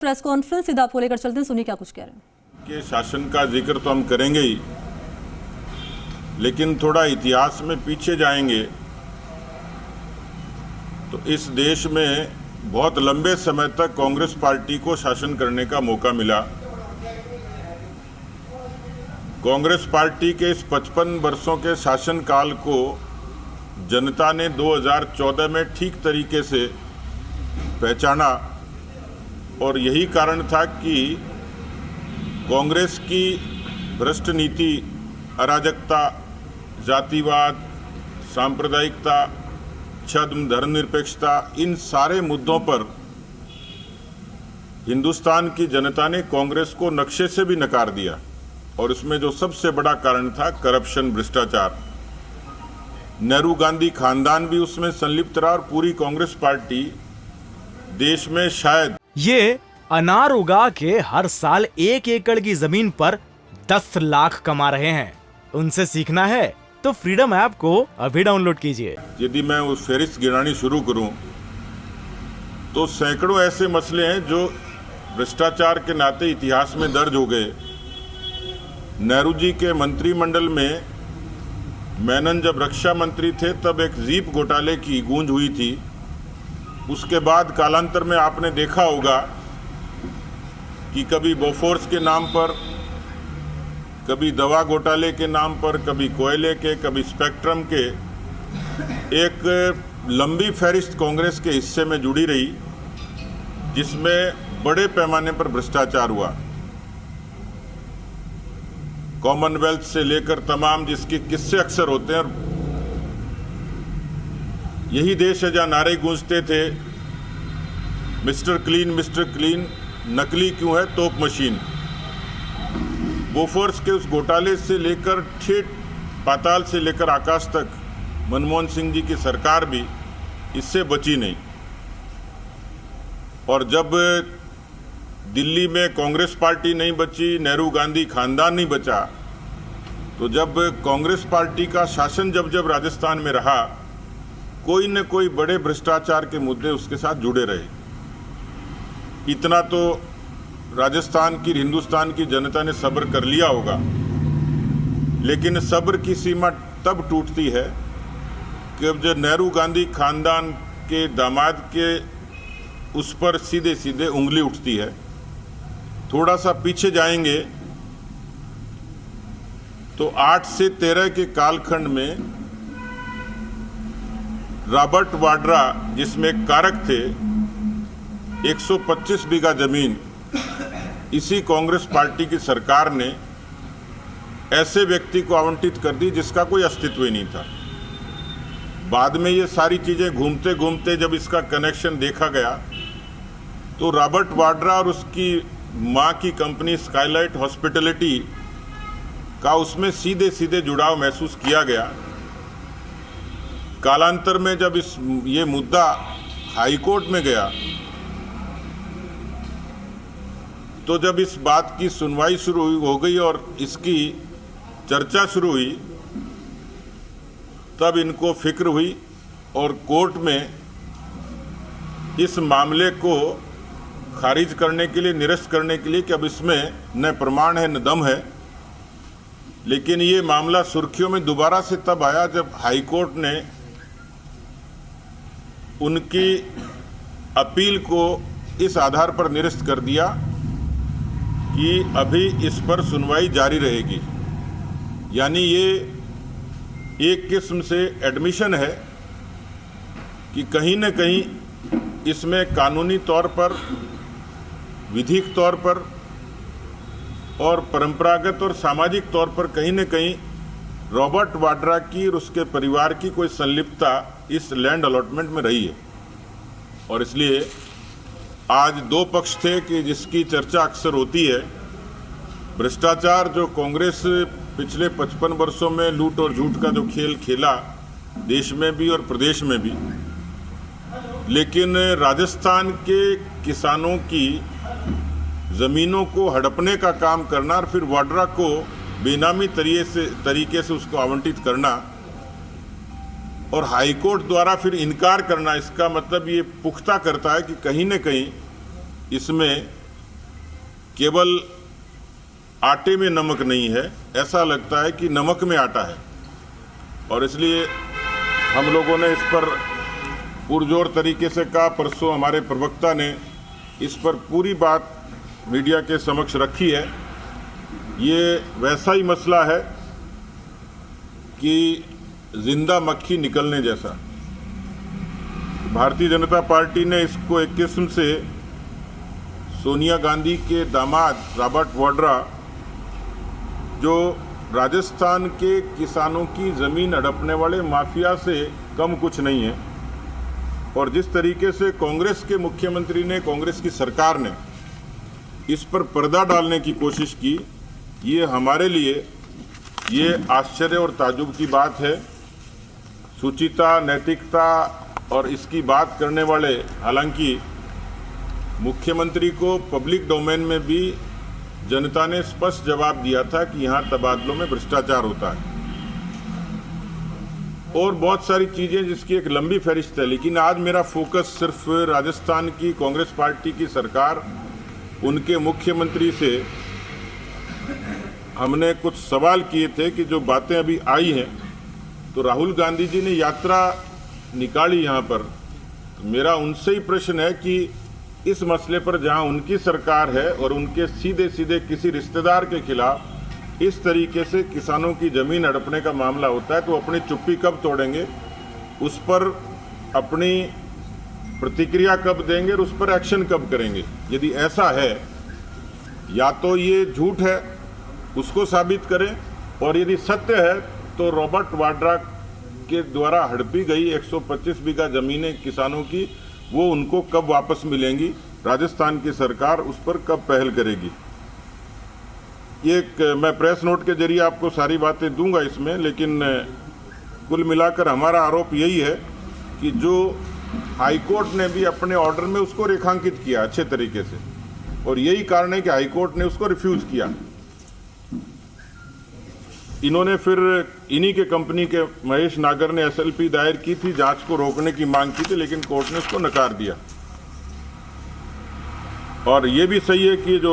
Press conference सीधा आपको लेकर चलते हैं, सुनिए क्या कुछ कह रहे हैं। के शासन का जिक्र तो हम करेंगे ही, लेकिन थोड़ा इतिहास में पीछे जाएंगे तो इस देश में बहुत लंबे समय तक कांग्रेस पार्टी को शासन करने का मौका मिला। कांग्रेस पार्टी के इस 55 वर्षों के शासनकाल को जनता ने 2014 में ठीक तरीके से पहचाना और यही कारण था कि कांग्रेस की भ्रष्ट नीति, अराजकता, जातिवाद, सांप्रदायिकता, छद्म, धर्मनिरपेक्षता, इन सारे मुद्दों पर हिंदुस्तान की जनता ने कांग्रेस को नक्शे से भी नकार दिया। और इसमें जो सबसे बड़ा कारण था करप्शन, भ्रष्टाचार। नेहरू गांधी खानदान भी उसमें संलिप्त रहा और पूरी कांग्रेस पार्टी देश में शायद ये अनार उगा के हर साल 1 एकड़ की जमीन पर 10 लाख कमा रहे हैं। उनसे सीखना है तो फ्रीडम ऐप को अभी डाउनलोड कीजिए। यदि मैं उस फहरिस्त गिनानी शुरू करूं तो सैकड़ों ऐसे मसले हैं जो भ्रष्टाचार के नाते इतिहास में दर्ज हो गए। नेहरू जी के मंत्रिमंडल में मेनन जब रक्षा मंत्री थे तब एक जीप घोटाले की गूंज हुई थी। उसके बाद कालांतर में आपने देखा होगा कि कभी बोफोर्स के नाम पर, कभी दवा घोटाले के नाम पर, कभी कोयले के, कभी स्पेक्ट्रम के, एक लंबी फहरिस्त कांग्रेस के हिस्से में जुड़ी रही जिसमें बड़े पैमाने पर भ्रष्टाचार हुआ। कॉमनवेल्थ से लेकर तमाम जिसके किस्से अक्सर होते हैं। यही देश है जहां नारे गूंजते थे, मिस्टर क्लीन, नकली क्यों है तोप मशीन। बोफोर्स के उस घोटाले से लेकर ठेठ पाताल से लेकर आकाश तक मनमोहन सिंह जी की सरकार भी इससे बची नहीं। और जब दिल्ली में कांग्रेस पार्टी नहीं बची, नेहरू गांधी खानदान नहीं बचा, तो जब कांग्रेस पार्टी का शासन जब राजस्थान में रहा, कोई न कोई बड़े भ्रष्टाचार के मुद्दे उसके साथ जुड़े रहे। इतना तो राजस्थान की, हिंदुस्तान की जनता ने सब्र कर लिया होगा, लेकिन सब्र की सीमा तब टूटती है कि जब नेहरू गांधी खानदान के दामाद के उस पर सीधे सीधे उंगली उठती है। थोड़ा सा पीछे जाएंगे तो 8 से 13 के कालखंड में रॉबर्ट वाड्रा, जिसमें कारक थे, 125 बीघा जमीन इसी कांग्रेस पार्टी की सरकार ने ऐसे व्यक्ति को आवंटित कर दी जिसका कोई अस्तित्व ही नहीं था। बाद में ये सारी चीजें घूमते घूमते जब इसका कनेक्शन देखा गया तो रॉबर्ट वाड्रा और उसकी मां की कंपनी स्काईलाइट हॉस्पिटैलिटी का उसमें सीधे सीधे जुड़ाव महसूस किया गया। कालांतर में जब ये मुद्दा हाई कोर्ट में गया तो जब इस बात की सुनवाई शुरू हो गई और इसकी चर्चा शुरू हुई, तब इनको फिक्र हुई और कोर्ट में इस मामले को खारिज करने के लिए, निरस्त करने के लिए कि अब इसमें न प्रमाण है न दम है। लेकिन ये मामला सुर्खियों में दोबारा से तब आया जब हाई कोर्ट ने उनकी अपील को इस आधार पर निरस्त कर दिया कि अभी इस पर सुनवाई जारी रहेगी। यानी ये एक किस्म से एडमिशन है कि कहीं न कहीं इसमें कानूनी तौर पर, विधिक तौर पर और परंपरागत और सामाजिक तौर पर कहीं न कहीं रॉबर्ट वाड्रा की और उसके परिवार की कोई संलिप्तता इस लैंड अलॉटमेंट में रही है। और इसलिए आज दो पक्ष थे कि जिसकी चर्चा अक्सर होती है। भ्रष्टाचार जो कांग्रेस पिछले 55 वर्षों में लूट और झूठ का जो खेल खेला, देश में भी और प्रदेश में भी, लेकिन राजस्थान के किसानों की ज़मीनों को हड़पने का काम करना और फिर वाड्रा को बेनामी तरीके से उसको आवंटित करना और हाईकोर्ट द्वारा फिर इनकार करना, इसका मतलब ये पुख्ता करता है कि कहीं न कहीं इसमें केवल आटे में नमक नहीं है, ऐसा लगता है कि नमक में आटा है। और इसलिए हम लोगों ने इस पर पुरजोर तरीके से कहा। परसों हमारे प्रवक्ता ने इस पर पूरी बात मीडिया के समक्ष रखी है। ये वैसा ही मसला है कि जिंदा मक्खी निकलने जैसा। भारतीय जनता पार्टी ने इसको एक किस्म से सोनिया गांधी के दामाद रॉबर्ट वाड्रा, जो राजस्थान के किसानों की ज़मीन हड़पने वाले माफिया से कम कुछ नहीं है, और जिस तरीके से कांग्रेस के मुख्यमंत्री ने, कांग्रेस की सरकार ने इस पर पर्दा डालने की कोशिश की, ये हमारे लिए ये आश्चर्य और ताज्जुब की बात है। शुचिता, नैतिकता और इसकी बात करने वाले, हालांकि मुख्यमंत्री को पब्लिक डोमेन में भी जनता ने स्पष्ट जवाब दिया था कि यहाँ तबादलों में भ्रष्टाचार होता है और बहुत सारी चीज़ें जिसकी एक लंबी फहरिस्त है। लेकिन आज मेरा फोकस सिर्फ राजस्थान की कांग्रेस पार्टी की सरकार, उनके मुख्यमंत्री से हमने कुछ सवाल किए थे कि जो बातें अभी आई हैं, तो राहुल गांधी जी ने यात्रा निकाली यहाँ पर। तो मेरा उनसे ही प्रश्न है कि इस मसले पर जहाँ उनकी सरकार है और उनके सीधे सीधे किसी रिश्तेदार के खिलाफ इस तरीके से किसानों की ज़मीन हड़पने का मामला होता है, तो अपनी चुप्पी कब तोड़ेंगे, उस पर अपनी प्रतिक्रिया कब देंगे और उस पर एक्शन कब करेंगे। यदि ऐसा है, या तो ये झूठ है, उसको साबित करें, और यदि सत्य है तो रॉबर्ट वाड्रा के द्वारा हड़पी गई 125 बीघा ज़मीनें किसानों की, वो उनको कब वापस मिलेंगी, राजस्थान की सरकार उस पर कब पहल करेगी। ये मैं प्रेस नोट के जरिए आपको सारी बातें दूंगा इसमें, लेकिन कुल मिलाकर हमारा आरोप यही है कि जो हाईकोर्ट ने भी अपने ऑर्डर में उसको रेखांकित किया अच्छे तरीके से, और यही कारण है कि हाईकोर्ट ने उसको रिफ्यूज किया। इन्होंने फिर इन्हीं के कंपनी के महेश नागर ने एसएलपी दायर की थी, जांच को रोकने की मांग की थी, लेकिन कोर्ट ने उसको नकार दिया। और ये भी सही है कि जो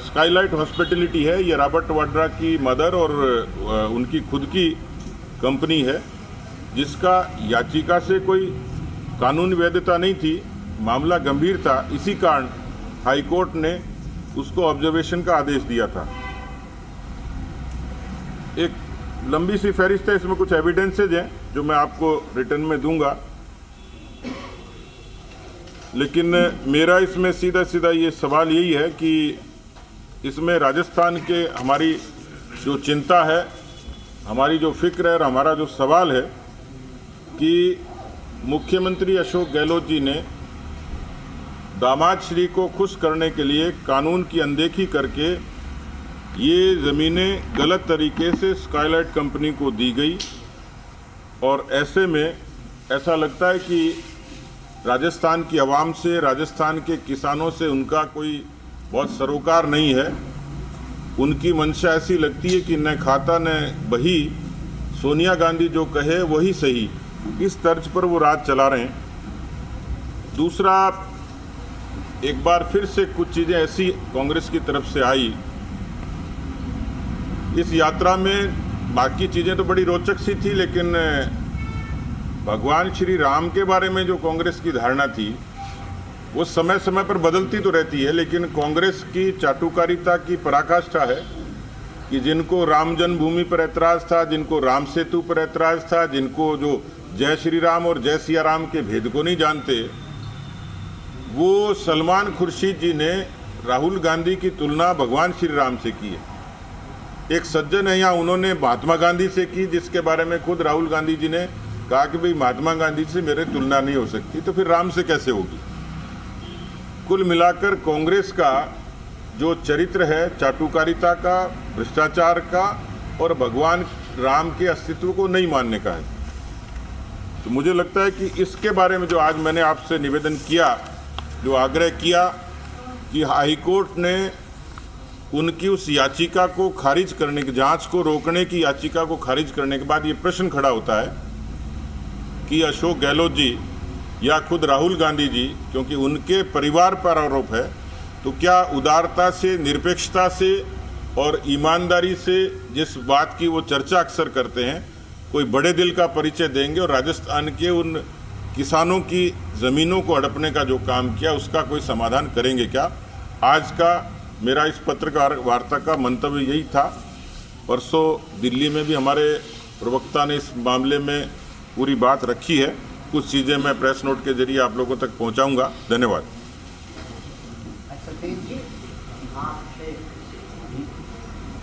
स्काईलाइट हॉस्पिटैलिटी है, ये रॉबर्ट वाड्रा की मदर और उनकी खुद की कंपनी है, जिसका याचिका से कोई कानूनी वैधता नहीं थी, मामला गंभीर था। इसी कारण हाईकोर्ट ने उसको ऑब्जर्वेशन का आदेश दिया था। एक लंबी सी फहरिस्त है, इसमें कुछ एविडेंसेज हैं जो मैं आपको रिटर्न में दूंगा, लेकिन मेरा इसमें सीधा सीधा ये सवाल यही है कि इसमें राजस्थान के हमारी जो चिंता है, हमारी जो फिक्र है और हमारा जो सवाल है कि मुख्यमंत्री अशोक गहलोत जी ने दामाद श्री को खुश करने के लिए कानून की अनदेखी करके ये ज़मीनें गलत तरीके से स्काईलाइट कंपनी को दी गई, और ऐसे में ऐसा लगता है कि राजस्थान की आवाम से, राजस्थान के किसानों से उनका कोई बहुत सरोकार नहीं है। उनकी मंशा ऐसी लगती है कि न खाता न बही, सोनिया गांधी जो कहे वही सही, इस तर्ज पर वो राज चला रहे हैं। दूसरा, एक बार फिर से कुछ चीज़ें ऐसी कांग्रेस की तरफ से आई इस यात्रा में। बाकी चीज़ें तो बड़ी रोचक सी थी, लेकिन भगवान श्री राम के बारे में जो कांग्रेस की धारणा थी वो समय समय पर बदलती तो रहती है, लेकिन कांग्रेस की चाटुकारिता की पराकाष्ठा है कि जिनको राम जन्मभूमि पर ऐतराज़ था, जिनको राम सेतु पर ऐतराज़ था, जिनको जो जय श्री राम और जय सिया राम के भेद को नहीं जानते, वो सलमान खुर्शीद जी ने राहुल गांधी की तुलना भगवान श्री राम से की है। एक सज्जन है यहाँ, उन्होंने महात्मा गांधी से की, जिसके बारे में खुद राहुल गांधी जी ने कहा कि भाई महात्मा गांधी से मेरे तुलना नहीं हो सकती, तो फिर राम से कैसे होगी। कुल मिलाकर कांग्रेस का जो चरित्र है चाटुकारिता का, भ्रष्टाचार का और भगवान राम के अस्तित्व को नहीं मानने का है। तो मुझे लगता है कि इसके बारे में जो आज मैंने आपसे निवेदन किया, जो आग्रह किया कि हाईकोर्ट ने उनकी उस याचिका को खारिज करने की, जांच को रोकने की याचिका को खारिज करने के बाद ये प्रश्न खड़ा होता है कि अशोक गहलोत जी या खुद राहुल गांधी जी, क्योंकि उनके परिवार पर आरोप है, तो क्या उदारता से, निरपेक्षता से और ईमानदारी से जिस बात की वो चर्चा अक्सर करते हैं, कोई बड़े दिल का परिचय देंगे और राजस्थान के उन किसानों की ज़मीनों को हड़पने का जो काम किया उसका कोई समाधान करेंगे क्या? आज का मेरा इस पत्रकार वार्ता का मंतव्य यही था। परसों दिल्ली में भी हमारे प्रवक्ता ने इस मामले में पूरी बात रखी है। कुछ चीज़ें मैं प्रेस नोट के जरिए आप लोगों तक पहुंचाऊंगा। धन्यवाद। सतेज जी, आपसे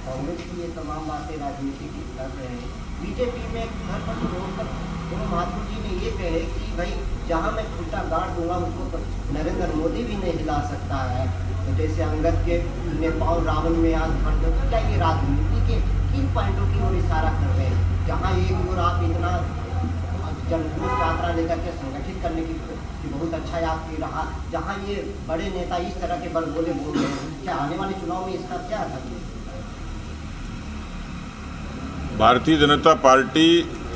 कांग्रेस की ये तमाम बातें राजनीति की कर रहे हैं, बीजेपी में घर पर रोककर दोनों महात्मा जी ने ये कहे कि भाई जहाँ मैं खुटा गाड़ दूंगा उसको तो नरेंद्र मोदी भी नहीं हिला सकता है। तो जैसे अंगद के नेपाल रावण में आज भर दो, क्या ये राजनीति के किन पॉइंटों की ओर इशारा कर रहे हैं? जहाँ एक ओर आप इतना जनघोष यात्रा लेकर के संगठित करने की बहुत अच्छा याद की रहा, जहाँ ये बड़े नेता इस तरह के बड़बोले बोल रहे हैं, क्या आने वाले चुनाव में इसका क्या असर है? भारतीय जनता पार्टी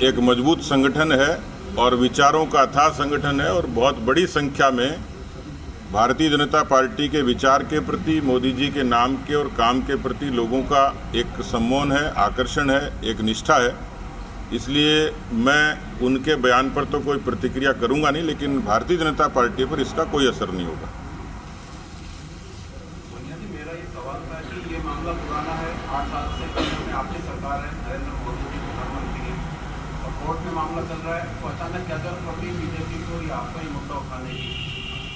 एक मजबूत संगठन है और विचारों का अथाह संगठन है और बहुत बड़ी संख्या में भारतीय जनता पार्टी के विचार के प्रति, मोदी जी के नाम के और काम के प्रति लोगों का एक सम्मान है, आकर्षण है, एक निष्ठा है। इसलिए मैं उनके बयान पर तो कोई प्रतिक्रिया करूंगा नहीं, लेकिन भारतीय जनता पार्टी पर इसका कोई असर नहीं होगा। मेरा ये सवाल था कि ये मामला पुराना है, 8 साल से केंद्र में आपकी सरकार है, नरेंद्र मोदी जी प्रधानमंत्री हैं और कोर्ट में मामला चल रहा है, तो अचानक क्या जरूरत पड़ी बीजेपी को या आपका ही मुद्दा उठाने की?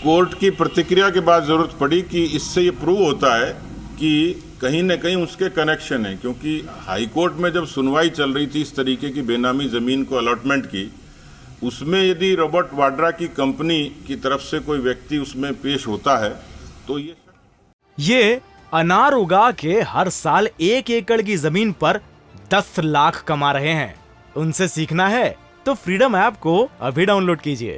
कोर्ट की प्रतिक्रिया के बाद जरूरत पड़ी कि इससे ये प्रूव होता है कि कहीं न कहीं उसके कनेक्शन है, क्योंकि हाई कोर्ट में जब सुनवाई चल रही थी इस तरीके की बेनामी ज़मीन को अलॉटमेंट की, उसमें यदि रॉबर्ट वाड्रा की कंपनी की तरफ से कोई व्यक्ति उसमें पेश होता है तो ये अनार उगा के हर साल 1 एकड़ की जमीन पर 10 लाख कमा रहे हैं। उनसे सीखना है तो फ्रीडम ऐप को अभी डाउनलोड कीजिए।